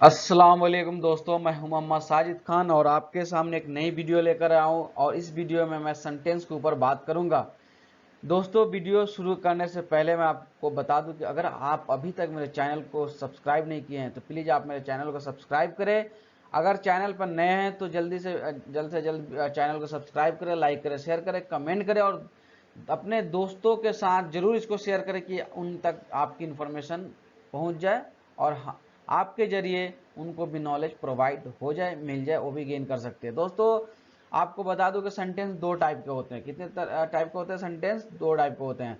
अस्सलाम वालेकुम दोस्तों, मैं हूं मोहम्मद साजिद खान और आपके सामने एक नई वीडियो लेकर आया हूं। और इस वीडियो में मैं सेंटेंस के ऊपर बात करूंगा। दोस्तों, वीडियो शुरू करने से पहले मैं आपको बता दूं कि अगर आप अभी तक मेरे चैनल को सब्सक्राइब नहीं किए हैं तो प्लीज़ आप मेरे चैनल को सब्सक्राइब करें। अगर चैनल पर नए हैं तो जल्द से जल्द चैनल को सब्सक्राइब करें, लाइक करें, शेयर करें, कमेंट करें और अपने दोस्तों के साथ जरूर इसको शेयर करें कि उन तक आपकी इन्फॉर्मेशन पहुंच जाए और आपके जरिए उनको भी नॉलेज प्रोवाइड हो जाए, मिल जाए, वो भी गेन कर सकते हैं। दोस्तों, आपको बता दूं कि सेंटेंस दो टाइप के होते हैं। कितने टाइप के होते हैं सेंटेंस? दो टाइप के होते हैं।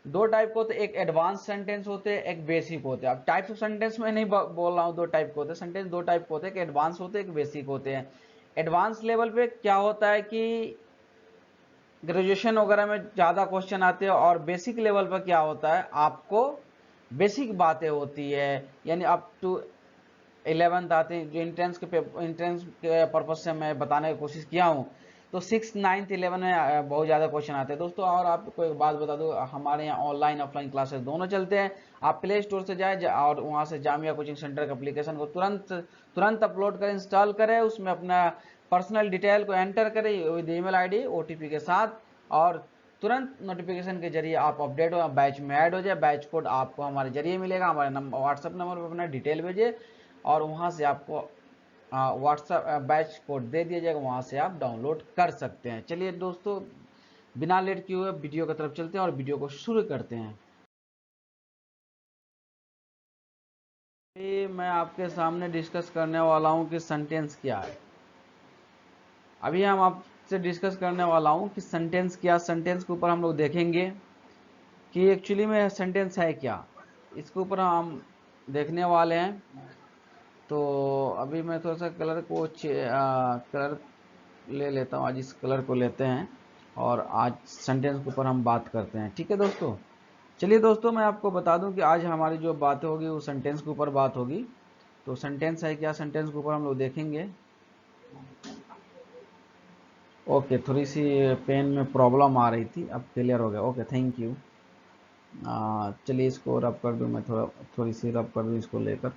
दो टाइप के होते हैं, एक एडवांस सेंटेंस होते हैं, एक बेसिक होते हैं। अब टाइप्स ऑफ सेंटेंस में नहीं बोल रहा हूँ। दो टाइप के होते हैं सेंटेंस, दो टाइप के होते हैं, एक एडवांस होते हैं, एक बेसिक होते हैं। एडवांस लेवल पे क्या होता है कि ग्रेजुएशन वगैरह में ज़्यादा क्वेश्चन आते हैं, और बेसिक लेवल पर क्या होता है, आपको बेसिक बातें होती है, यानी अप टू 11th आते हैं। जो इंट्रेंस के पर्पज से मैं बताने की कोशिश किया हूँ, तो 6, 9, 11 में बहुत ज़्यादा क्वेश्चन आते हैं दोस्तों। और आपको एक बात बता दूँ, हमारे यहाँ ऑनलाइन ऑफलाइन क्लासेस दोनों चलते हैं। आप प्ले स्टोर से जाए और वहाँ से जामिया कोचिंग सेंटर का एप्लीकेशन को तुरंत अपलोड करें, इंस्टॉल करें, उसमें अपना पर्सनल डिटेल को एंटर करें विद ईमेल आईडी ओटीपी के साथ, और तुरंत नोटिफिकेशन के जरिए आप अपडेट हो, बैच में ऐड हो जाए। बैच कोड आपको हमारे जरिए मिलेगा, हमारे व्हाट्सएप नंबर पर अपना डिटेल भेजिए और वहाँ से आपको व्हाट्सएप बैच कोड दे दिया जाएगा, वहाँ से आप डाउनलोड कर सकते हैं। चलिए दोस्तों, बिना लेट किए हुए वीडियो की तरफ चलते हैं और वीडियो को शुरू करते हैं। ये मैं आपके सामने डिस्कस करने वाला हूँ कि सेंटेंस क्या है। अभी हम आपसे डिस्कस करने वाला हूँ कि सेंटेंस क्या। सेंटेंस के ऊपर हम लोग देखेंगे कि एक्चुअली में सेंटेंस है क्या, इसके ऊपर हम देखने वाले हैं। तो अभी मैं थोड़ा सा कलर ले लेता हूँ। आज इस कलर को लेते हैं और आज सेंटेंस के ऊपर हम बात करते हैं। ठीक है दोस्तों, चलिए दोस्तों, मैं आपको बता दूं कि आज हमारी जो बातें होगी वो सेंटेंस के ऊपर बात होगी। तो सेंटेंस है क्या, सेंटेंस के ऊपर हम लोग देखेंगे। ओके, थोड़ी सी पेन में प्रॉब्लम आ रही थी, अब क्लियर हो गया। Okay, thank you. चलिए इसको रब कर दूं, मैं थोड़ी सी रब कर दूं इसको लेकर।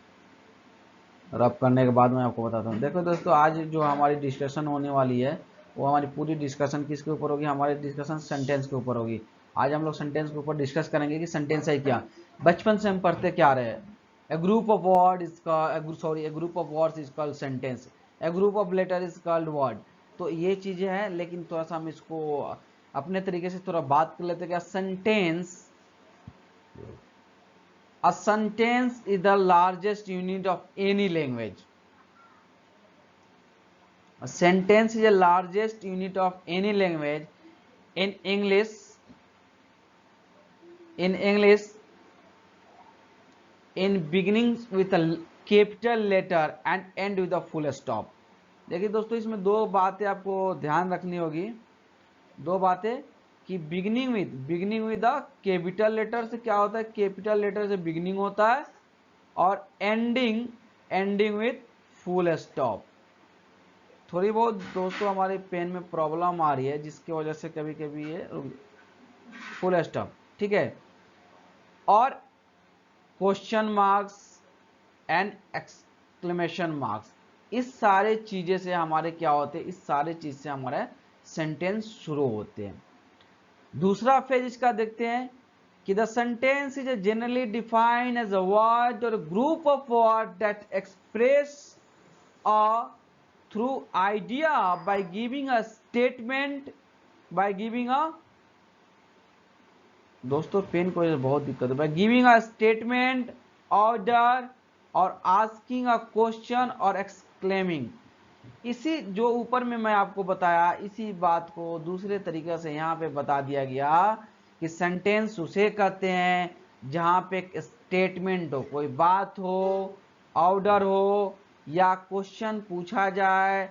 रब करने के बाद मैं आपको बताता हूँ। देखो दोस्तों, आज जो हमारी डिस्कशन होने वाली है वो हमारी पूरी डिस्कशन किसके ऊपर होगी? हमारी डिस्कशन सेंटेंस के ऊपर होगी। आज हम लोग सेंटेंस के ऊपर डिस्कस करेंगे कि सेंटेंस है क्या। बचपन से हम पढ़ते क्या रहे? A group of word is a group of words is called sentence, a group of letter is called word. तो ये चीजें हैं, लेकिन थोड़ा सा हम इसको अपने तरीके से थोड़ा बात कर लेते हैं। क्या sentence? A sentence is the largest unit of any language. A sentence is the largest unit of any language. In English, in English, in beginning with a capital letter and end with a full stop. देखिए दोस्तों, इसमें दो बातें आपको ध्यान रखनी होगी। दो बातें कि beginning with the capital letter से क्या होता है, कैपिटल लेटर से बिगिनिंग होता है, और एंडिंग विथ फुल स्टॉप। थोड़ी बहुत दोस्तों हमारे पेन में प्रॉब्लम आ रही है, जिसकी वजह से कभी कभी ये फुल स्टॉप। ठीक है, और question marks and exclamation marks, इस सारे चीजें से हमारे क्या होते हैं, इस सारे चीज से हमारे सेंटेंस शुरू होते हैं। दूसरा फेज इसका देखते हैं कि the sentence is generally defined as a word और group of word that express a through idea by giving a statement, by giving a दोस्तों पेन को बहुत दिक्कत है, by giving a statement, order और asking a question और exclaiming। इसी जो ऊपर में मैं आपको बताया, इसी बात को दूसरे तरीके से यहाँ पे बता दिया गया कि सेंटेंस उसे कहते हैं जहां पे एक स्टेटमेंट हो, कोई बात हो, ऑर्डर हो, या क्वेश्चन पूछा जाए,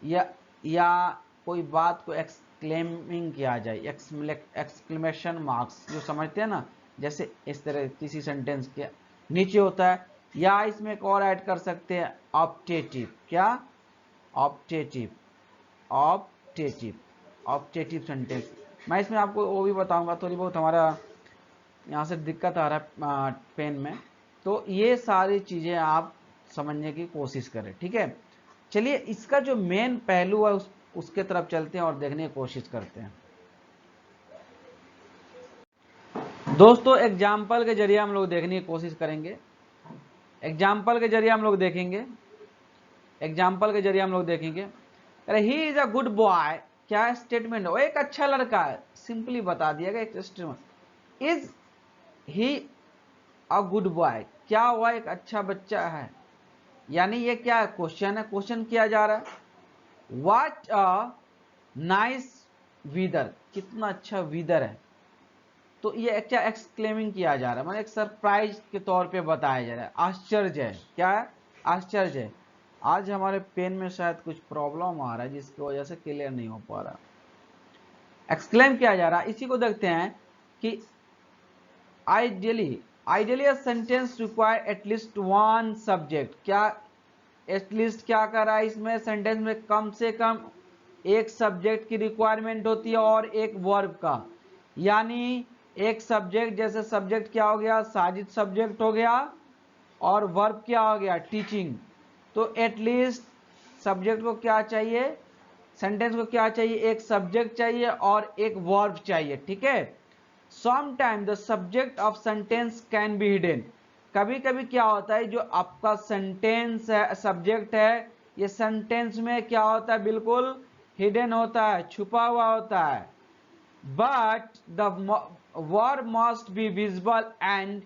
या कोई बात को एक्सक्लेमिंग किया जाए, एक्सक्लेमेशन मार्क्स जो समझते हैं ना, जैसे इस तरह किसी सेंटेंस के नीचे होता है। या इसमें एक और ऐड कर सकते हैं, ऑप्टेटिव। क्या? Optative, optative, optative sentence. मैं इसमें आपको वो भी बताऊंगा। थोड़ी बहुत हमारा यहाँ से दिक्कत आ रहा है पेन में, तो ये सारी चीजें आप समझने की कोशिश करें, ठीक है। चलिए इसका जो मेन पहलू है उसके तरफ चलते हैं और देखने की कोशिश करते हैं। दोस्तों एग्जाम्पल के जरिए हम लोग देखने की कोशिश करेंगे। एग्जाम्पल के जरिए हम लोग देखेंगे, एग्जाम्पल के जरिए हम लोग देखेंगे। अरे he is a good boy, क्या स्टेटमेंट है, एक अच्छा लड़का है, सिंपली बता दिया गया एक statement. Is he a good boy, क्या हुआ एक अच्छा बच्चा है, यानी ये क्या है, क्वेश्चन है, क्वेश्चन किया जा रहा है। व्हाट अ नाइस वीदर, कितना अच्छा वीदर है। तो ये क्या एक्सक्लेमिंग किया जा रहा है, मतलब एक सरप्राइज के तौर पे बताया जा रहा है, आश्चर्य है, क्या है, आश्चर्य है। आज हमारे पेन में शायद कुछ प्रॉब्लम आ रहा है जिसकी वजह से क्लियर नहीं हो पा रहा। एक्सक्लेम किया जा रहा है, इसी को देखते हैं कि ideally ideally a sentence require at least one subject, क्या एटलीस्ट क्या कर रहा है, इसमें सेंटेंस में कम से कम एक सब्जेक्ट की रिक्वायरमेंट होती है और एक वर्ब का, यानी एक सब्जेक्ट, जैसे सब्जेक्ट क्या हो गया, साजिद सब्जेक्ट हो गया, और वर्ब क्या हो गया, टीचिंग। तो एटलीस्ट सब्जेक्ट को क्या चाहिए, सेंटेंस को क्या चाहिए, एक सब्जेक्ट चाहिए और एक वर्ब चाहिए, ठीक है। Sometime the subject of sentence can be hidden, कभी कभी क्या होता है, जो आपका सेंटेंस है, सब्जेक्ट है, ये सेंटेंस में क्या होता है, बिल्कुल हिडन होता है, छुपा हुआ होता है। But the verb must be visible and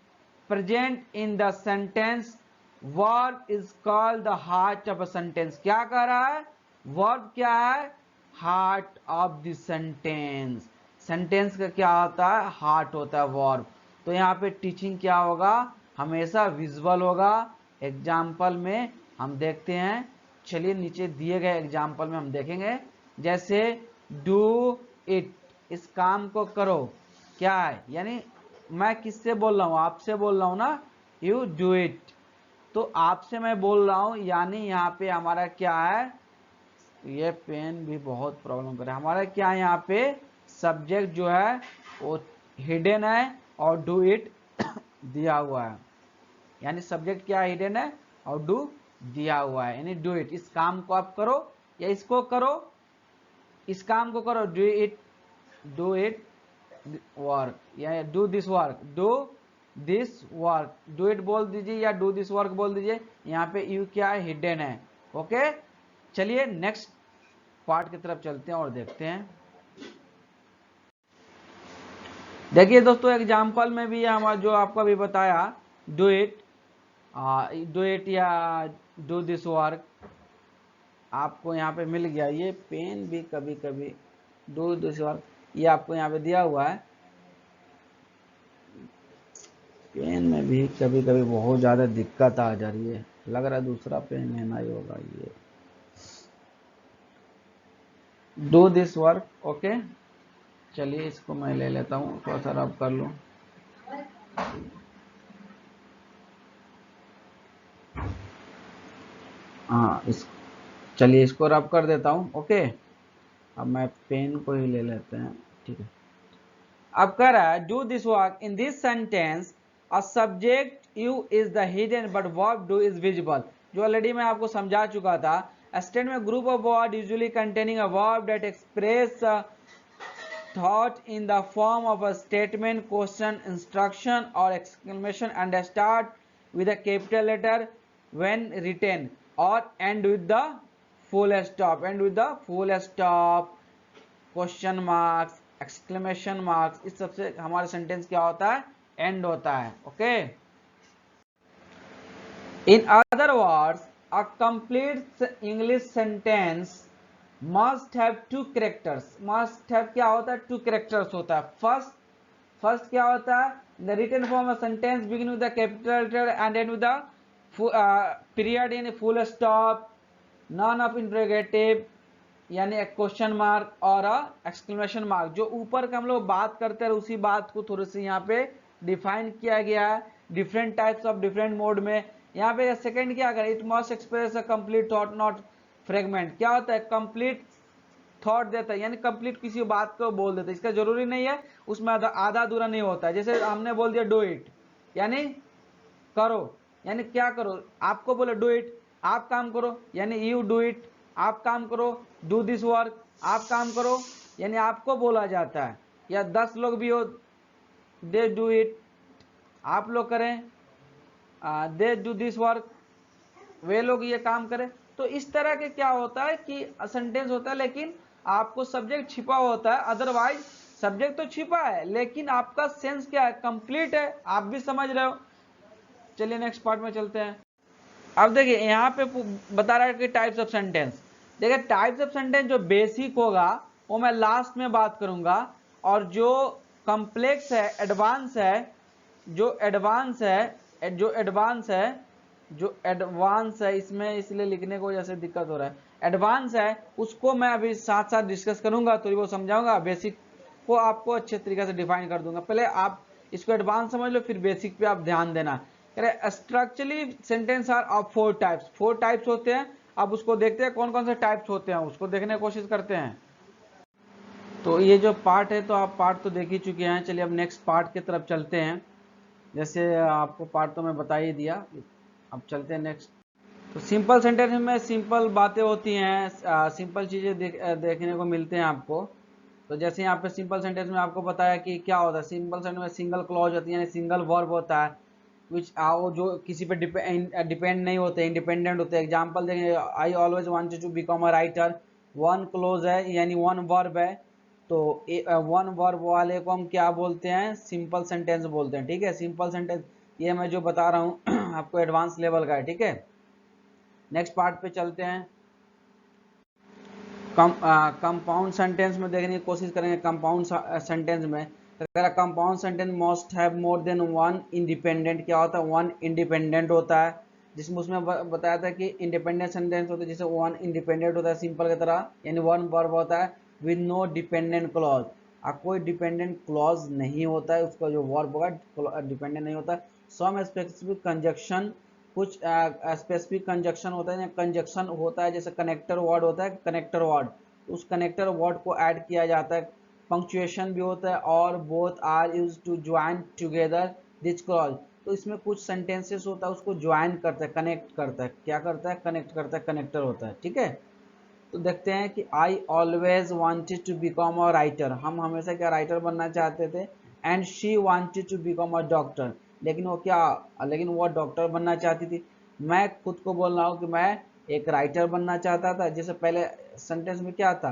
present in the sentence, verb is called the heart of a sentence. क्या कह रहा है, वर्ब क्या है, heart of the sentence. Sentence का क्या होता है, हार्ट होता है वर्ब। तो यहाँ पे टीचिंग क्या होगा, हमेशा विजुअल होगा। एग्जाम्पल में हम देखते हैं, चलिए नीचे दिए गए एग्जाम्पल में हम देखेंगे, जैसे डू इट, इस काम को करो, क्या है, यानी मैं किससे बोल रहा हूं, आपसे बोल रहा हूं ना, यू डू इट। तो आपसे मैं बोल रहा हूं, यानी यहाँ पे हमारा क्या है, ये पेन भी बहुत प्रॉब्लम कर रहा है, हमारा क्या है, यहाँ पे सब्जेक्ट जो है वो हिडन है और डू इट दिया हुआ है, यानी सब्जेक्ट क्या हिडन है और डू दिया हुआ है, यानी डू इट, इस काम को आप करो या इसको करो, इस काम को करो, डू इट वर्क, या do this work, do this work, do it बोल दीजिए या डू दिस वर्क बोल दीजिए, यहाँ पे यू क्या है, हिडन है। ओके, चलिए नेक्स्ट पार्ट की तरफ चलते हैं और देखते हैं। देखिए दोस्तों एग्जाम्पल में भी हमारा जो आपको अभी बताया, डू इट, डू इट या डू दिस वर्क, आपको यहाँ पे मिल गया। ये पेन भी कभी कभी, डू दिस वर्क, ये आपको यहाँ पे दिया हुआ है। पेन में भी कभी कभी बहुत ज़्यादा दिक्कत आ जा रही है, लग रहा है दूसरा पेन लेना ही होगा। ये डू दिस वर्क, ओके, चलिए इसको मैं ले लेता हूँ, थोड़ा सा रब कर लूँ। हाँ चलिए इसको रब कर देता हूँ, ओके। अब मैं पेन को ही ले लेते हैं, ठीक है। अब कह रहा है do this work in this sentence, a subject you is the hidden but verb do is visible, जो ऑलरेडी मैं आपको समझा चुका था। स्टेटमेंट में group of word usually containing a verb that express thought in the form of a statement, question, instruction or exclamation, and start with a capital letter when written or end with the full stop, end with the full stop, question marks, exclamation marks, इस सबसे हमारा sentence क्या होता है, end होता है। Okay, in other words a complete English sentence must have two characters, must have क्या होता है, टू कैरेक्टर्स होता है। फर्स्ट क्या होता है, the written form of sentence begin with the capital letter and end with the period in full stop, none of interrogative, यानी एक क्वेश्चन मार्क और एक्सक्लेमेशन मार्क। जो ऊपर का हम लोग बात करते हैं उसी बात को थोड़ी सी यहाँ पे डिफाइन किया गया है, different types of different mode में। यहाँ पे सेकंड क्या करें, it must express a complete thought not fragment, क्या होता है, कंप्लीट थॉट देता है, यानी कंप्लीट किसी बात को बोल देता है, इसका जरूरी नहीं है उसमें आधा अधूरा नहीं होता है। जैसे हमने बोल दिया डू इट, यानी करो, यानी क्या करो, आपको बोले डू इट, आप काम करो, यानी यू डू इट, आप काम करो, डू दिस वर्क, आप काम करो, यानी आपको बोला जाता है। या 10 लोग भी हो, दे डू इट, आप लोग करें, दे डू दिस वर्क, वे लोग ये काम करें। तो इस तरह के क्या होता है कि सेंटेंस होता है, लेकिन आपको सब्जेक्ट छिपा होता है, अदरवाइज सब्जेक्ट तो छिपा है लेकिन आपका सेंस क्या है, कंप्लीट है, आप भी समझ रहे हो। चलिए नेक्स्ट पार्ट में चलते हैं। अब देखिए यहाँ पे बता रहा है कि टाइप्स ऑफ सेंटेंस। देखिए टाइप्स ऑफ सेंटेंस जो बेसिक होगा वो मैं लास्ट में बात करूंगा, और जो कॉम्प्लेक्स है, एडवांस है, जो एडवांस है, जो एडवांस है इसमें इसलिए लिखने को जैसे दिक्कत हो रहा है, एडवांस है उसको मैं अभी साथ साथ डिस्कस करूंगा, तो वो समझाऊंगा। बेसिक को आपको अच्छे तरीके से डिफाइन कर दूंगा, पहले आप इसको एडवांस समझ लो, फिर बेसिक पे आप ध्यान देना। Structurally sentence are of 4 types, 4 types होते हैं। अब उसको देखते हैं कौन कौन से टाइप्स होते हैं, उसको देखने की कोशिश करते हैं। तो ये जो पार्ट है तो आप पार्ट तो देख ही चुके हैं, चलिए अब नेक्स्ट पार्ट की तरफ चलते हैं। जैसे आपको पार्ट तो मैं बता ही दिया, अब चलते हैं नेक्स्ट। तो सिंपल सेंटेंस में सिंपल बातें होती हैं, सिंपल चीज़ें देखने को मिलते हैं आपको। तो जैसे यहाँ पे सिंपल सेंटेंस में आपको बताया कि क्या होता है, सिंपल सेंटेंस में सिंगल क्लॉज होती है, यानी सिंगल वर्ब होता है, विच आओ जो किसी पे डिपेंड नहीं होते, इंडिपेंडेंट होते हैं। एग्जाम्पल देखेंगे, I always wanted to become a writer, one clause है यानी वन वर्ब है, तो वन वर्ब वाले को हम क्या बोलते हैं, सिंपल सेंटेंस बोलते हैं। ठीक है, सिंपल सेंटेंस ये मैं जो बता रहा हूँ आपको एडवांस लेवल का है। ठीक है, नेक्स्ट पार्ट पे चलते हैं। कंपाउंड सेंटेंस में देखने की कोशिश करेंगे। कंपाउंड सेंटेंस में अगर compound sentence must have more than one independent, क्या होता है, वन इंडिपेंडेंट होता है, जिसमें उसमें बताया था कि इंडिपेंडेंट सेंटेंस होता है जिसे वन इंडिपेंडेंट होता है सिंपल की तरह, यानी वन वर्ब होता है विद नो डिपेंडेंट क्लॉज। कोई डिपेंडेंट क्लॉज नहीं होता है, उसका जो वर्ब होगा डिपेंडेंट नहीं होता। सम स्पेसिफिक कंजक्शन, कुछ स्पेसिफिक कंजक्शन होता है, कंजक्शन होता है, जैसे कनेक्टर वर्ड होता है, कनेक्टर वर्ड, उस कनेक्टर वर्ड को ऐड किया जाता है। पंक्चुएशन भी होता है, और both are use to join together this clause. तो इसमें कुछ सेंटेंसेस होता है उसको ज्वाइन करता है, कनेक्ट करता है, क्या करता है, कनेक्ट करता है, कनेक्टर होता है। ठीक है, तो देखते हैं कि I always wanted to become a writer, हम हमेशा क्या राइटर बनना चाहते थे। And she wanted to become a doctor, लेकिन वो डॉक्टर बनना चाहती थी। मैं खुद को बोल रहा हूँ कि मैं एक राइटर बनना चाहता था, जैसे पहले सेंटेंस में क्या था,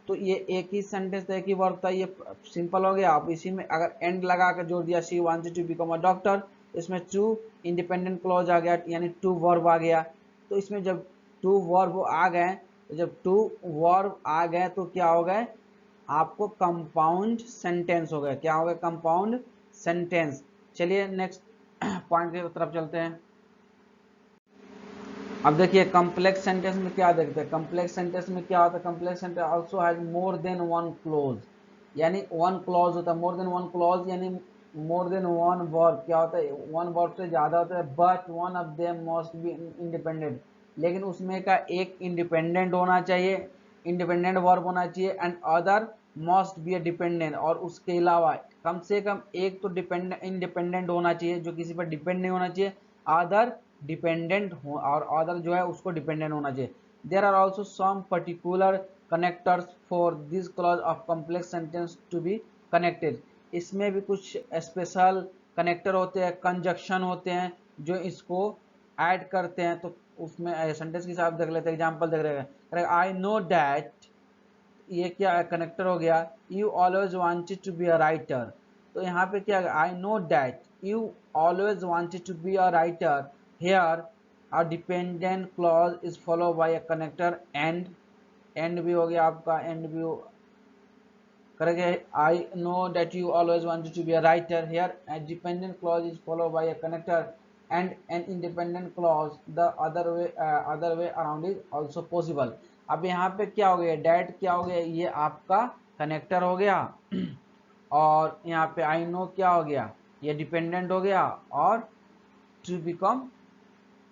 तो ये एक ही सेंटेंस था, एक ही वर्ब था, ये सिंपल हो गया। अब इसी में अगर एंड लगा कर जोड़ दिया, she wanted to become a doctor, इसमें टू इंडिपेंडेंट क्लॉज आ गया, यानी टू वर्ब आ गया। तो इसमें जब टू वर्ब आ गए, तो जब टू वर्ब आ गए तो क्या हो गए, आपको कंपाउंड सेंटेंस हो गया। क्या हो गया, कंपाउंड सेंटेंस। चलिए नेक्स्ट पॉइंट की तरफ चलते हैं। अब देखिए कॉम्प्लेक्स सेंटेंस में क्या देखते हैं, कॉम्प्लेक्स सेंटेंस में क्या होता है, complex sentence also has more than one clause, यानी वन क्लॉज होता है, मोर देन वन क्लॉज यानी मोर देन वन वर्ब, क्या होता है, वन वर्ब से ज्यादा होता है, but one of them must be independent, लेकिन उसमें का एक इंडिपेंडेंट होना चाहिए, इंडिपेंडेंट वर्ब होना चाहिए, and other must be a dependent, और उसके अलावा कम से कम एक तो इंडिपेंडेंट होना चाहिए जो किसी पर डिपेंड नहीं होना चाहिए, अदर डिपेंडेंट हो, और अदर जो है उसको डिपेंडेंट होना चाहिए। There are also some particular connectors for this clause of complex sentence to be connected, इसमें भी कुछ स्पेशल कनेक्टर होते हैं, कंजक्शन होते हैं जो इसको ऐड करते हैं। तो उसमें सेंटेंस के हिसाब देख लेते हैं, एग्जाम्पल देख रहे हैं, आई नो डैट, ये क्या है, कनेक्टर हो गया, you always wanted to be a writer, तो यहाँ पे क्या है, I know that you always wanted to be a writer, here a dependent clause is follow by a connector and, end भी हो गया आपका, एंड भी करेंगे, I know that you always wanted to be a writer, here a dependent clause is follow by a connector and an independent clause, the other way around is also possible. अब यहाँ पे क्या हो गया, that क्या हो गया, ये आपका कनेक्टर हो गया, और यहाँ पे आई नो क्या हो गया, ये डिपेंडेंट हो गया, और to become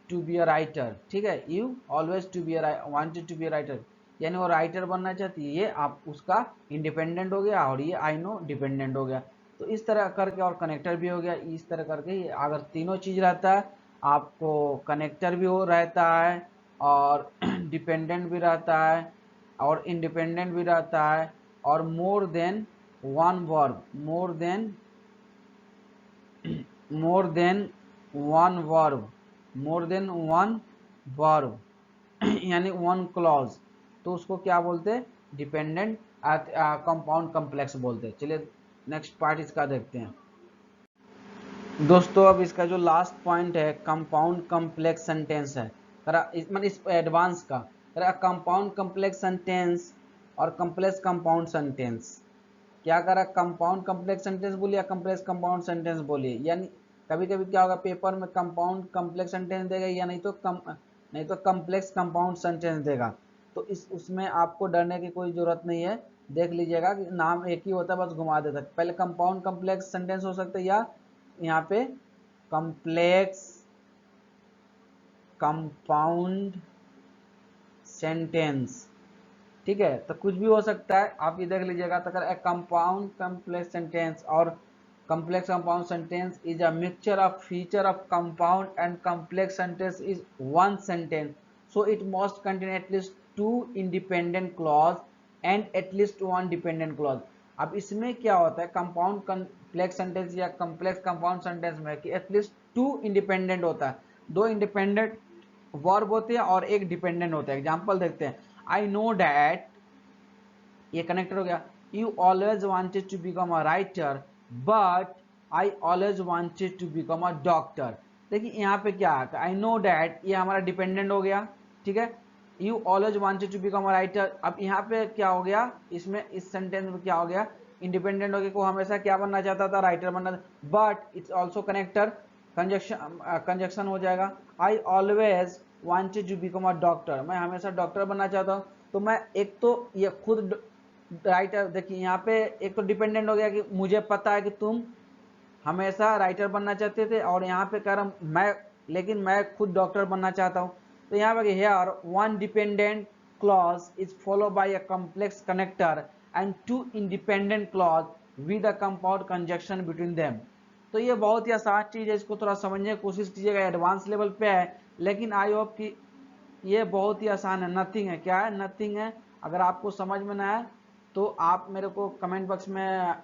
to be a writer. ठीक है, you always to be wanted to be a writer, यानी वो राइटर बनना चाहती है, ये आप उसका इंडिपेंडेंट हो गया, और ये आई नो डिपेंडेंट हो गया। तो इस तरह करके, और कनेक्टर भी हो गया इस तरह करके। अगर तीनों चीज़ रहता है आपको, कनेक्टर भी हो रहता है और डिपेंडेंट भी रहता है और इंडिपेंडेंट भी रहता है, और more than one verb, more than one verb, more than one verb यानी वन क्लॉज, तो उसको क्या बोलते हैं, डिपेंडेंट कंपाउंड कम्प्लेक्स बोलते हैं। चलिए नेक्स्ट पार्ट इसका देखते हैं दोस्तों। अब इसका जो लास्ट पॉइंट है कंपाउंड कम्प्लेक्स सेंटेंस है, मतलब इस एडवांस का कंपाउंड कम्प्लेक्स सेंटेंस और कम्प्लेक्स कंपाउंड सेंटेंस। क्या करा, कंपाउंड कम्प्लेक्स सेंटेंस बोलिए या कम्प्लेक्स कंपाउंड सेंटेंस बोलिए, यानी कभी कभी क्या होगा पेपर में कंपाउंड कम्प्लेक्स सेंटेंस देगा या नहीं तो कम्प्लेक्स कंपाउंड सेंटेंस देगा। तो इस उसमें आपको डरने की कोई जरूरत नहीं है, देख लीजिएगा कि नाम एक ही होता है, बस घुमा देता है। पहले कंपाउंड कम्प्लेक्स सेंटेंस हो सकता है या यहाँ पे कम्प्लेक्स कंपाउंड सेंटेंस, ठीक है। तो कुछ भी हो सकता है, आप ये देख लीजिएगा। तो अगर कंपाउंड कम्प्लेक्स सेंटेंस और complex compound sentence is a mixture of feature of compound and complex sentence is one sentence, so it must contain at least two independent clause and at least one dependent clause। अब इसमें क्या होता है compound complex sentence या complex compound sentence में कि at least to independent होता है, दो इंडिपेंडेंट वर्ब होते हैं और एक डिपेंडेंट होता है। एग्जांपल देखते हैं, आई नो डैट, ये कनेक्टर हो गया, you always wanted to become a writer but I always wanted to become a doctor. देखिए यहाँ पे क्या है, आई नो डैट ये हमारा डिपेंडेंट हो गया, ठीक है। You always wanted to become a writer, अब यहाँ पे क्या हो गया, इसमें इस सेंटेंस में क्या हो गया, इंडिपेंडेंट हो गया, को हमेशा क्या बनना चाहता था, राइटर बनना, but it's also connector, conjunction हो जाएगा। I always wanted to become a doctor, मैं हमेशा डॉक्टर बनना चाहता हूँ। तो मैं एक तो ये खुद राइटर, देखिए यहाँ पे एक तो डिपेंडेंट हो गया कि मुझे पता है कि तुम हमेशा राइटर बनना चाहते थे, और यहाँ पे कह रहा मैं, लेकिन मैं खुद डॉक्टर बनना चाहता हूँ। तो यहाँ पे here one dependent clause is follow by a complex connector and two independent clause with a compound conjunction between them. तो ये बहुत ही आसान चीज है, इसको थोड़ा समझने की कोशिश कीजिएगा, एडवांस लेवल पे है, लेकिन आई होप कि ये बहुत ही आसान है, नथिंग है। क्या है, नथिंग है। अगर आपको समझ में ना आए तो आप मेरे को कमेंट बॉक्स में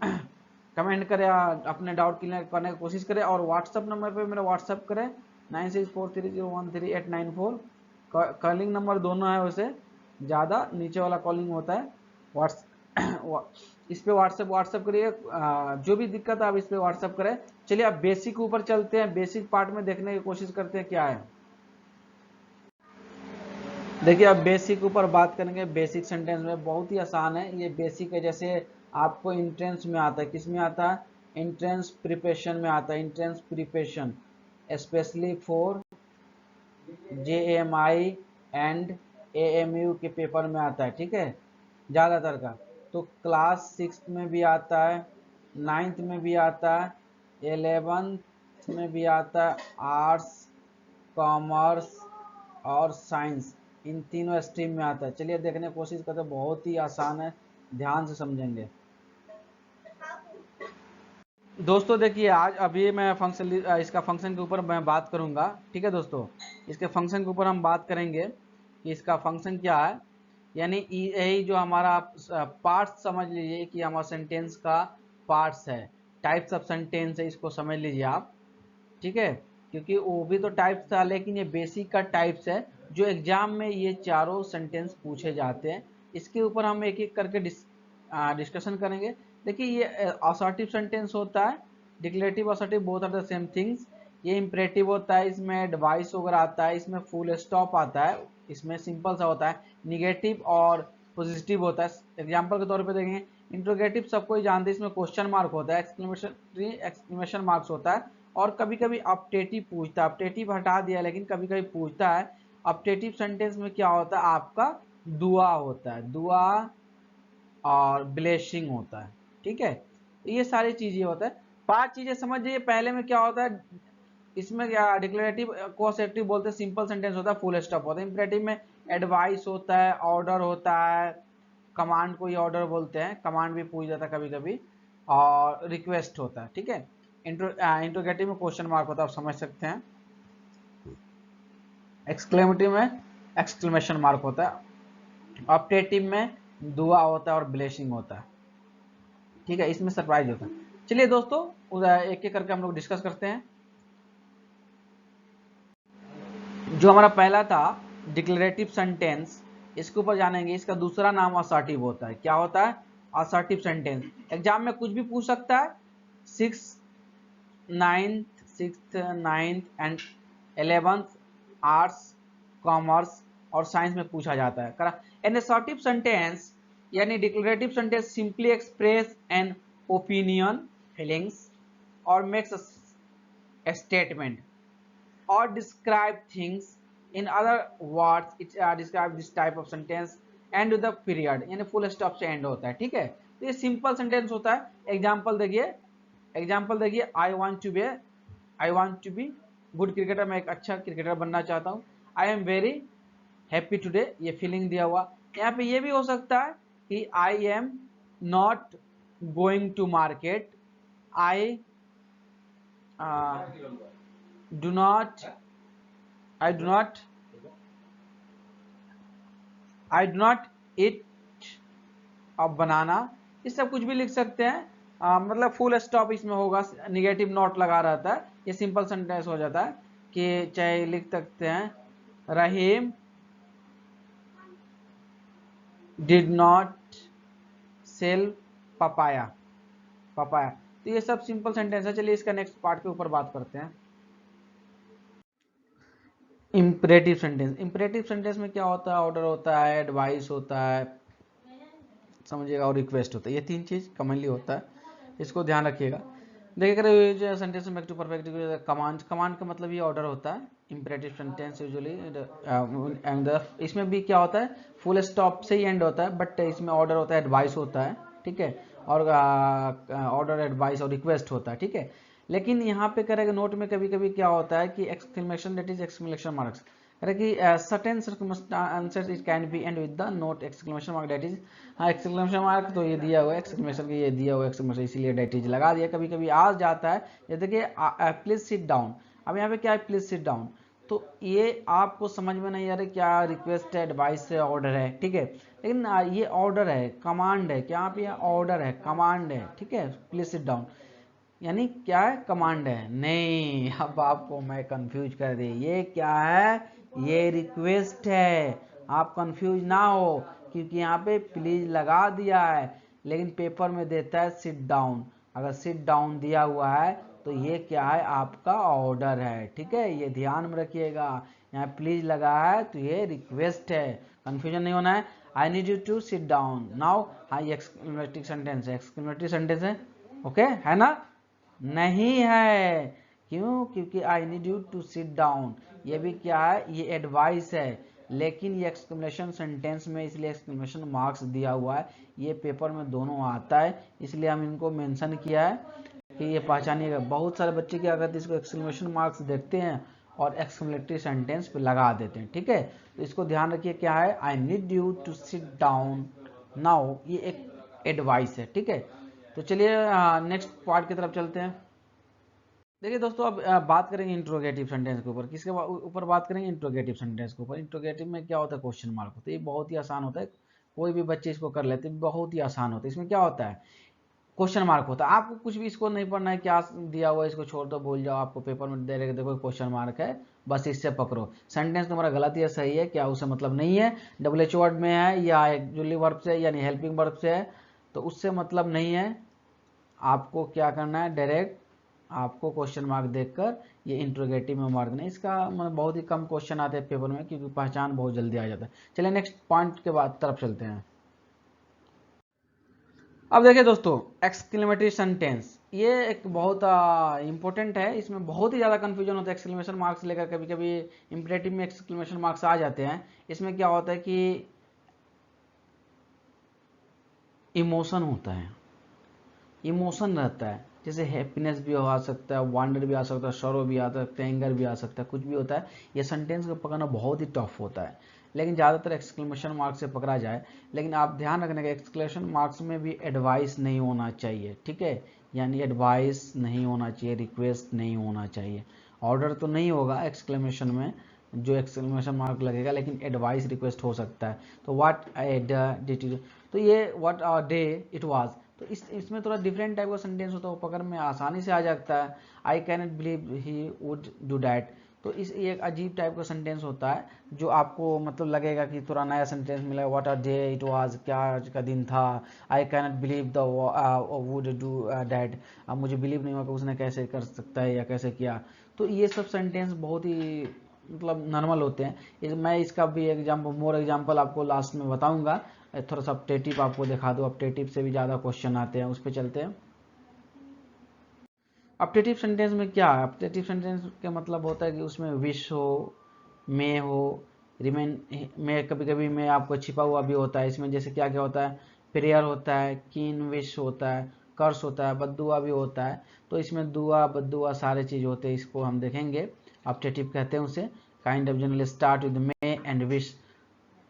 कमेंट करें, अपने डाउट क्लियर करने की कोशिश करें, और व्हाट्सअप नंबर पे मेरा व्हाट्सअप करें 9643013894। कॉलिंग नंबर दोनों है, वैसे ज़्यादा नीचे वाला कॉलिंग होता है। व्हाट्स इस पे व्हाट्सअप करिए, जो भी दिक्कत है आप इस पे व्हाट्सअप करें। चलिए अब बेसिक ऊपर चलते हैं, बेसिक पार्ट में देखने की कोशिश करते हैं क्या है। देखिए अब बेसिक ऊपर बात करेंगे। बेसिक सेंटेंस में बहुत ही आसान है, ये बेसिक है। जैसे आपको इंट्रेंस में आता है, किस में आता है, इंट्रेंस प्रिपरेशन में आता है, entrance preparation specially for JMI and AMU के पेपर में आता है, ठीक है, ज़्यादातर का। तो क्लास 6 में भी आता है, 9th में भी आता है, 11th में भी आता है, आर्ट्स, कॉमर्स और साइंस, इन तीनों स्ट्रीम में आता है। चलिए देखने की कोशिश करते हैं, बहुत ही आसान है, ध्यान से समझेंगे दोस्तों। देखिए आज अभी मैं फंक्शन, इसका फंक्शन के ऊपर मैं बात करूंगा, ठीक है दोस्तों। इसके फंक्शन के ऊपर हम बात करेंगे कि इसका फंक्शन क्या है, यानी यही जो हमारा पार्ट्स समझ लीजिए कि हमारा सेंटेंस का पार्ट्स है, टाइप्स ऑफ सेंटेंस है, इसको समझ लीजिए आप, ठीक है। क्योंकि वो भी तो टाइप्स था, लेकिन ये बेसिक का टाइप्स है जो एग्जाम में ये चारों सेंटेंस पूछे जाते हैं। इसके ऊपर हम एक एक करके डिस्कशन करेंगे। देखिए ये असर्टिव सेंटेंस होता है, declarative assertive both are the same things. ये इम्परेटिव होता है, इसमें एडवाइस वगैरह आता है, इसमें फुल स्टॉप आता है, इसमें सिंपल सा होता है। निगेटिव और पॉजिटिव होता है। एग्जाम्पल के तौर पे देखेंगे, इंट्रोगेटिव सबको ही जानते हैं, इसमें क्वेश्चन मार्क होता है, एक्सक्लेमेशन मार्क्स होता है, और कभी कभी अपटेटिव पूछता है। अपटेटिव हटा दिया, लेकिन कभी कभी पूछता है। अपटेटिव सेंटेंस में क्या होता है, आपका दुआ होता है, दुआ और ब्लेसिंग होता है, ठीक है। तो ये सारी चीजें होता है। 5 चीजें समझ जाइए। पहले में क्या होता है, इसमें क्या डिक्लेरेटिव कोसेप्टिव बोलते हैं, सिंपल सेंटेंस होता है, फुल स्टॉप होता है। इंपरेटिव में एडवाइस होता है, ऑर्डर होता है, कमांड को ही ऑर्डर बोलते हैं, कमांड भी पूछ जाता है कभी कभी। और रिक्वेस्ट होता है, ठीक है। इंट्रोगेटिव में क्वेश्चन मार्क होता है, आप समझ सकते हैं। एक्सक्लेमेटिव में एक्सक्लेमेशन मार्क होता है। ऑप्टेटिव में दुआ होता है और ब्लेसिंग होता है, ठीक है। इसमें सरप्राइज होता है। चलिए दोस्तों एक एक करके हम लोग डिस्कस करते हैं। जो हमारा पहला था डिक्लेरेटिव सेंटेंस, इसके ऊपर जानेंगे। इसका दूसरा नाम असर्टिव होता है। क्या होता है? Assertive sentence. एग्जाम में कुछ भी पूछ सकता है। 6th 9th and 11th arts, commerce और साइंस में पूछा जाता है। एन असर्टिव सेंटेंस यानी declarative sentence simply express an opinion, feelings और makes a statement or describe things. In other words, it describe this type of sentence end with the period, यानी full stop से and होता है, ठीक है। तो ये सिंपल सेंटेंस होता है। एग्जांपल देखिए I want to be good cricketer, मैं एक अच्छा क्रिकेटर बनना चाहता हूँ। I am very happy today, ये फीलिंग दिया हुआ। यहाँ पे ये भी हो सकता है कि I am not going to market, I do not I do not eat a banana। ये सब कुछ भी लिख सकते हैं। मतलब फुल स्टॉप इसमें होगा, निगेटिव नोट लगा रहता है। ये सिंपल सेंटेंस हो जाता है कि चाहे लिख सकते हैं रहीम डिड नॉट सेल पपाया। तो ये सब सिंपल सेंटेंस है। चलिए इसका नेक्स्ट पार्ट के ऊपर बात करते हैं। इंपरेटिव सेंटेंस में क्या होता है? ऑर्डर होता है, एडवाइस होता है, समझिएगा, और रिक्वेस्ट होता है। ये तीन चीज कॉमनली होता है, इसको ध्यान रखिएगा। देखिए अगर ये जो सेंटेंस में टू परफेक्ट कमांड का मतलब ये ऑर्डर होता है। इंपरेटिव सेंटेंस यूजुअली एंड इसमें भी क्या होता है? फुल स्टॉप से ही एंड होता है, बट इसमें ऑर्डर होता है, एडवाइस होता है, ठीक है। और ऑर्डर, एडवाइस और रिक्वेस्ट होता है, ठीक है। लेकिन यहाँ पे करेगा नोट में कभी कभी क्या होता है कि exclamation, that is exclamation marks, कि certain circumstances it can be end with the note exclamation mark, that is हाँ एक्सक्लेमेशन मार्क तो ये दिया हुआ है, एक्सक्लेमेशन ये दिया हुआ है एक्सक्लेमेशन, इसीलिए डेट इज लगा दिया। कभी कभी आ जाता है, ये देखिए प्लीज सिट डाउन। अब यहाँ पे क्या है? Please sit down. तो ये आपको समझ में नहीं आ रहा क्या रिक्वेस्ट है, एडवाइस है, ऑर्डर है, ठीक है। लेकिन ये ऑर्डर है, कमांड है। क्या पे ऑर्डर है, कमांड है, ठीक है। प्लीज सिट डाउन यानी क्या है? कमांड है। नहीं, अब आपको मैं कंफ्यूज कर दी। ये क्या है? ये रिक्वेस्ट है। आप कंफ्यूज ना हो, क्योंकि यहाँ पे प्लीज लगा दिया है, लेकिन पेपर में देता है सिट डाउन। अगर सिट डाउन दिया हुआ है तो ये क्या है? आपका ऑर्डर है, ठीक है। ये ध्यान में रखिएगा। यहाँ प्लीज लगा है तो ये रिक्वेस्ट है, कंफ्यूजन नहीं होना है। I need you to sit down now, हाँ ये एक्सक्लेमेटरी सेंटेंस है, एक्सक्लेमेटरी सेंटेंस है, ओके है ना? नहीं है। क्यों? क्योंकि I need you to sit down ये भी क्या है? ये एडवाइस है, लेकिन ये एक्सक्लेमेशन सेंटेंस में, इसलिए एक्सक्लेमेशन मार्क्स दिया हुआ है। ये पेपर में दोनों आता है, इसलिए हम इनको मेंशन किया है कि ये पहचानिएगा। बहुत सारे बच्चे क्या करते हैं, इसको एक्सक्लेमेशन मार्क्स देखते हैं और एक्सक्लेमेटरी सेंटेंस पे लगा देते हैं, ठीक है। तो इसको ध्यान रखिए, क्या है? I need you to sit down now, ये एक एडवाइस है, ठीक है। तो चलिए नेक्स्ट पार्ट की तरफ चलते हैं। देखिए दोस्तों अब बात करेंगे इंट्रोगेटिव सेंटेंस के ऊपर। किसके ऊपर बात करेंगे? इंट्रोगेटिव सेंटेंस के ऊपर। इंट्रोगेटिव में क्या होता है? क्वेश्चन मार्क होता है। ये बहुत ही आसान होता है, कोई भी बच्चे इसको कर लेते हैं, बहुत ही आसान होता है। इसमें क्या होता है? क्वेश्चन मार्क होता है। आपको कुछ भी इसको नहीं पढ़ना है, क्या दिया हुआ है इसको छोड़ दो, भूल जाओ। आपको पेपर में दे रहे देखो क्वेश्चन मार्क है, बस इससे पकड़ो। सेंटेंस तुम्हारा गलत या सही है, क्या उससे मतलब नहीं है। WH वर्ड में है या एक्चुअली वर्ब से यानी हेल्पिंग वर्ब से है, तो उससे मतलब नहीं है। आपको क्या करना है? डायरेक्ट आपको क्वेश्चन मार्क देखकर ये इंट्रोगेटिव में मार्क नहीं। इसका मतलब बहुत ही कम क्वेश्चन आते हैं पेपर में, क्योंकि पहचान बहुत जल्दी आ जाता है। चलिए नेक्स्ट पॉइंट के बाद तरफ चलते हैं। अब देखिए दोस्तों एक्सक्लेमेटरी सेंटेंस, ये एक बहुत इंपॉर्टेंट है। इसमें बहुत ही ज़्यादा कंफ्यूजन होता है एक्सक्लेमेशन मार्क्स लेकर। कभी कभी इंपरेटिव में एक्सक्लेमेशन मार्क्स आ जाते हैं। इसमें क्या होता है कि इमोशन होता है, इमोशन रहता है। जैसे हैप्पीनेस भी आ सकता है, वंडर भी आ सकता है, सॉरो भी आ सकता है, एंगर भी आ सकता है, कुछ भी होता है। ये सेंटेंस को पकड़ना बहुत ही टफ होता है। लेकिन ज़्यादातर एक्सक्लेमेशन मार्क से पकड़ा जाए। लेकिन आप ध्यान रखने का एक्सक्लेमेशन मार्क्स में भी एडवाइस नहीं होना चाहिए, ठीक है, यानी एडवाइस नहीं होना चाहिए, रिक्वेस्ट नहीं होना चाहिए। ऑर्डर तो नहीं होगा एक्सक्लेमेशन में जो एक्सक्लेमेशन मार्क लगेगा, लेकिन एडवाइस रिक्वेस्ट हो सकता है। तो व्हाट आई डिड, तो ये what a day it was, तो इसमें थोड़ा डिफरेंट टाइप का सेंटेंस होता है, वो पकड़ में आसानी से आ जाता है। I can not believe he would do that, तो इस ये एक अजीब टाइप का सेंटेंस होता है जो आपको मतलब लगेगा कि थोड़ा नया सेंटेंस मिला। What a day it was, क्या आज का दिन था। I can not believe the wood do that, अब मुझे बिलीव नहीं हुआ कि उसने कैसे कर सकता है या कैसे किया। तो ये सब सेंटेंस बहुत ही मतलब नॉर्मल होते हैं। मैं इसका भी मोर एग्जाम्पल आपको लास्ट में बताऊंगा। थोड़ा सा अपडेटिव आपको दिखा दो, अपडेटिव से भी ज़्यादा क्वेश्चन आते हैं, उस पर चलते हैं। अपडेटिव सेंटेंस में क्या है, अपडेटिव सेंटेंस का मतलब होता है कि उसमें विश हो, मे हो, रिमेन में, कभी कभी में आपको छिपा हुआ भी होता है इसमें। जैसे क्या क्या होता है, प्रेयर होता है, कीन विश होता है, कर्स होता है, बद्दुआ भी होता है। तो इसमें दुआ बद्दुआ सारे चीज़ होते हैं, इसको हम देखेंगे। अपडेटिव कहते हैं उसे। Kind of generally start with may and wish,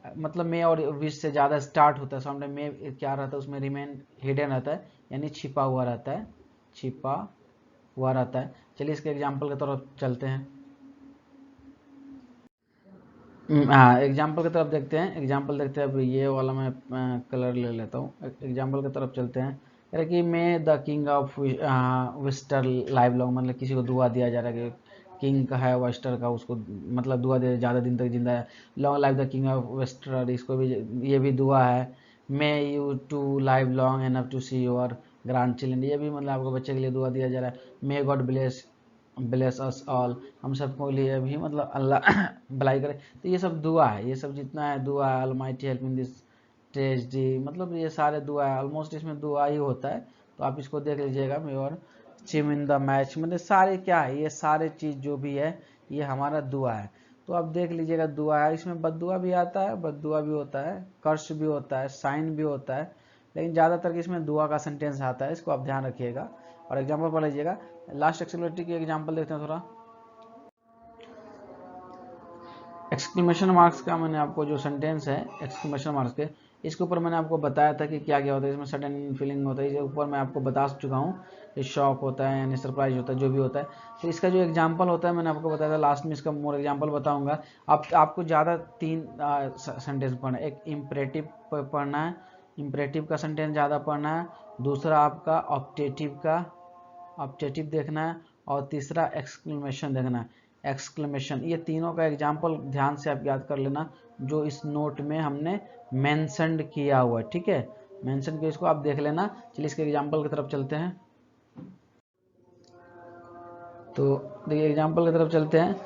मतलब मे और विश से ज़्यादा स्टार्ट होता है। सामने मे क्या रहता है उसमें, रिमेन हिडन रहता है, यानी छिपा हुआ रहता है, छिपा हुआ रहता है। चलिए इसके एग्जाम्पल की तरफ चलते हैं। हाँ, एग्जाम्पल की तरफ देखते हैं। एग्जाम्पल देखते हैं, अब ये वाला मैं कलर ले लेता हूँ। एग्जाम्पल की तरफ चलते हैं। कह रहे कि मे the king of Wester live long, मतलब किसी को दुआ दिया जा रहा है कि किंग का है वेस्टर का, उसको मतलब दुआ दे ज़्यादा दिन तक जिंदा है। Long live the king of wester, इसको भी ये भी दुआ है। May you to live long enough to see your grandchildren, ये भी मतलब आपको बच्चे के लिए दुआ दिया जा रहा है। May God bless us all, हम सबको लिए भी मतलब अल्लाह भलाई करे। तो ये सब दुआ है, ये सब जितना है दुआ है। Almighty help in this tragedy, मतलब ये सारे दुआ है, ऑलमोस्ट इसमें दुआ ही होता है। तो आप इसको देख लीजिएगा। और चिम इन द मैच, मतलब सारे क्या है, ये सारे चीज़ जो भी है ये हमारा दुआ है। तो आप देख लीजिएगा दुआ है, इसमें बद्दुआ भी आता है, बद्दुआ भी होता है, कर्स भी होता है, साइन भी होता है, लेकिन ज़्यादातर इसमें दुआ का सेंटेंस आता है, इसको आप ध्यान रखिएगा। और एग्जाम्पल पढ़ लीजिएगा। लास्ट एक्सक्लेमेटरी की एग्जाम्पल देखते हैं थोड़ा। एक्सक्लेमेशन मार्क्स का मैंने आपको जो सेंटेंस है एक्सक्लेमेशन मार्क्स के, इसके ऊपर मैंने आपको बताया था कि क्या क्या होता है इसमें। सडन फीलिंग होता है, इसके ऊपर मैं आपको बता चुका हूँ। ये शॉक होता है यानी सरप्राइज होता है, जो भी होता है। तो इसका जो एग्जाम्पल होता है मैंने आपको बताया था, लास्ट में इसका मोर एग्जाम्पल बताऊंगा। आपको ज़्यादा 3 सेंटेंस पढ़ना है। एक इम्परेटिव पढ़ना है, इम्परेटिव का सेंटेंस ज़्यादा पढ़ना है। दूसरा आपका ऑब्जेक्टिव देखना है। और तीसरा एक्सक्लेमेशन देखना है। एक्सक्लेमेशन, ये तीनों का एग्जाम्पल ध्यान से आप याद कर लेना, जो इस नोट में हमने मेंशन किया हुआ है, ठीक है। मेंशन किया, इसको आप देख लेना। चलिए इसके एग्जाम्पल की तरफ चलते हैं। तो देखिए एग्जाम्पल की तरफ चलते हैं।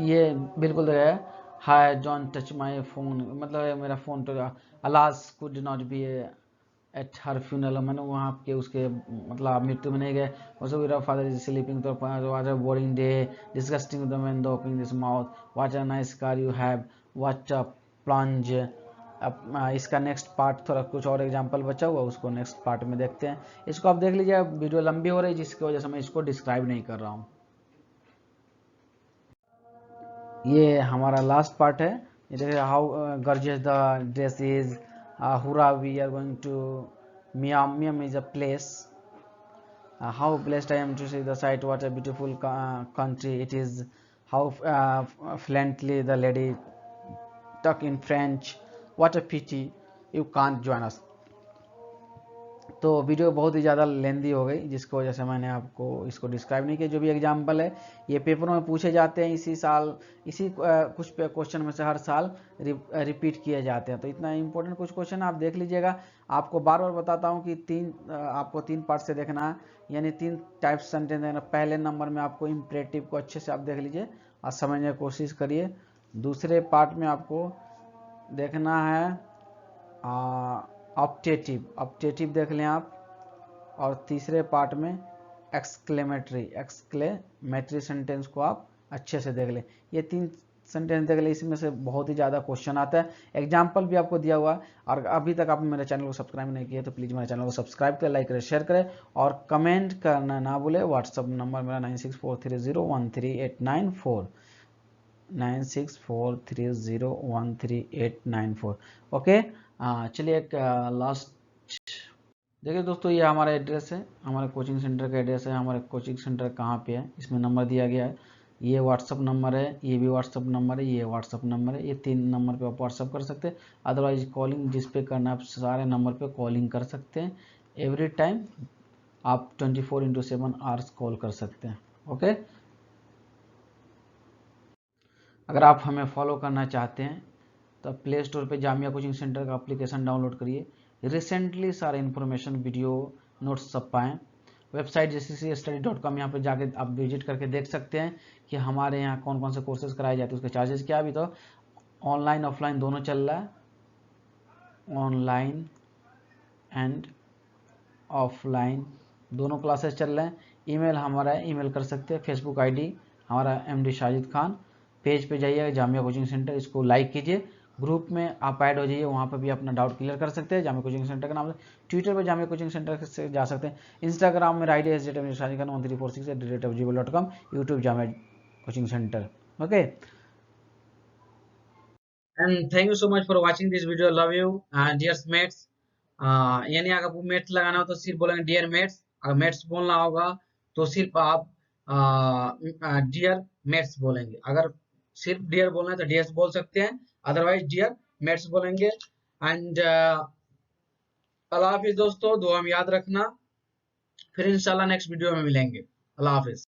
ये बिल्कुल देखिए, हाय डोंट टच माय फोन, मतलब मेरा फ़ोन तो alas could not be at her funeral, मैंने वहाँ के उसके मतलब मृत्यु में नहीं गए। also your father is sleeping, तो what a boring day, disgusting the man opening his mouth, what a nice car you have, what a plunge। अब इसका नेक्स्ट पार्ट थोड़ा कुछ और एग्जांपल बचा हुआ, उसको नेक्स्ट पार्ट में देखते हैं। इसको आप देख लीजिए, वीडियो लंबी हो रही है जिसकी वजह से मैं इसको डिस्क्राइब नहीं कर रहा हूँ। ये हमारा लास्ट पार्ट है। ये देखिए, how gorgeous the dress is, hurrah we are going to Miami. Miami is a place. How blessed I am to see the sight, what a beautiful country it is. How fluently the lady talk in French. What a pity you can't join us. तो video बहुत ही ज़्यादा लेंदी हो गई, जिसकी वजह से मैंने आपको इसको डिस्क्राइब नहीं किया। जो भी एग्जाम्पल है ये पेपरों में पूछे जाते हैं इसी साल, इसी कुछ क्वेश्चन में से हर साल रिपीट किए जाते हैं। तो इतना इंपॉर्टेंट कुछ क्वेश्चन आप देख लीजिएगा। आपको बार बार बताता हूँ कि आपको 3 पार्ट से देखना है, यानी 3 टाइप सेंटेंस देखना। पहले नंबर में आपको इम्परेटिव को अच्छे से आप देख लीजिए और समझने की कोशिश करिए। दूसरे पार्ट में आपको देखना है ऑप्टेटिव देख लें आप। और तीसरे पार्ट में एक्सक्लेमेटरी सेंटेंस को आप अच्छे से देख लें। ये 3 सेंटेंस देख लें, इसमें से बहुत ही ज़्यादा क्वेश्चन आता है। एग्जाम्पल भी आपको दिया हुआ है। और अभी तक आपने मेरे चैनल को सब्सक्राइब नहीं किया तो प्लीज़ मेरे चैनल को सब्सक्राइब करें, लाइक करें, शेयर करें और कमेंट करना ना भूलें। व्हाट्सअप नंबर मेरा 9643013894। 9643013894। ओके, चलिए एक लास्ट। देखिए दोस्तों, ये हमारा एड्रेस है, हमारे कोचिंग सेंटर का एड्रेस है। हमारे कोचिंग सेंटर कहाँ पे है, इसमें नंबर दिया गया है। ये व्हाट्सअप नंबर है, ये भी व्हाट्सअप नंबर है, ये व्हाट्सअप नंबर है। ये 3 नंबर पे आप व्हाट्सअप कर सकते हैं। अदरवाइज कॉलिंग जिस पे करना है आप सारे नंबर पे कॉलिंग कर सकते हैं। एवरी टाइम आप 24/7 आवर्स कॉल कर सकते हैं। ओके, अगर आप हमें फॉलो करना चाहते हैं तो प्ले स्टोर पे जामिया कोचिंग सेंटर का एप्लीकेशन डाउनलोड करिए। रिसेंटली सारे इन्फॉर्मेशन, वीडियो, नोट्स सब पाएँ। वेबसाइट jccstudy.com, यहाँ पे जाके आप विजिट करके देख सकते हैं कि हमारे यहाँ कौन कौन से कोर्सेज कराए जाते हैं, उसके चार्जेस क्या। भी तो ऑनलाइन ऑफलाइन दोनों चल रहा है, ऑनलाइन एंड ऑफलाइन दोनों क्लासेस चल रहे हैं। ईमेल हमारा है, ईमेल कर सकते हैं। फेसबुक आईडी हमारा MD शाजिद खान। पेज पे जाइए जामिया कोचिंग सेंटर, इसको लाइक कीजिए। ग्रुप में आप ऐड हो जाइए, वहाँ पर भी अपना डाउट क्लियर कर सकते हैं जामिया कोचिंग सेंटर के नाम से। ट्विटर पे जामिया कोचिंग सेंटर से जा सकते हैं। इंस्टाग्राम में आईडी है Shajid Khan 1346@gmail.com। YouTube Jamia coaching centre. Okay, and thank you so much for watching this video. Love you dear mates. यानी अगर आपको मेट्स लगाना हो तो सिर्फ बोलेंगे डियर मेट्स। अगर मेट्स बोलना होगा तो सिर्फ आप डियर मेट्स बोलेंगे। अगर सिर्फ डियर बोलना है तो डियर्स बोल सकते हैं, अदरवाइज डियर मेट्स बोलेंगे। एंड अल्लाह हाफिज दोस्तों, दुआ में याद रखना। फिर इंशाल्लाह नेक्स्ट वीडियो में मिलेंगे। अल्लाह हाफिज।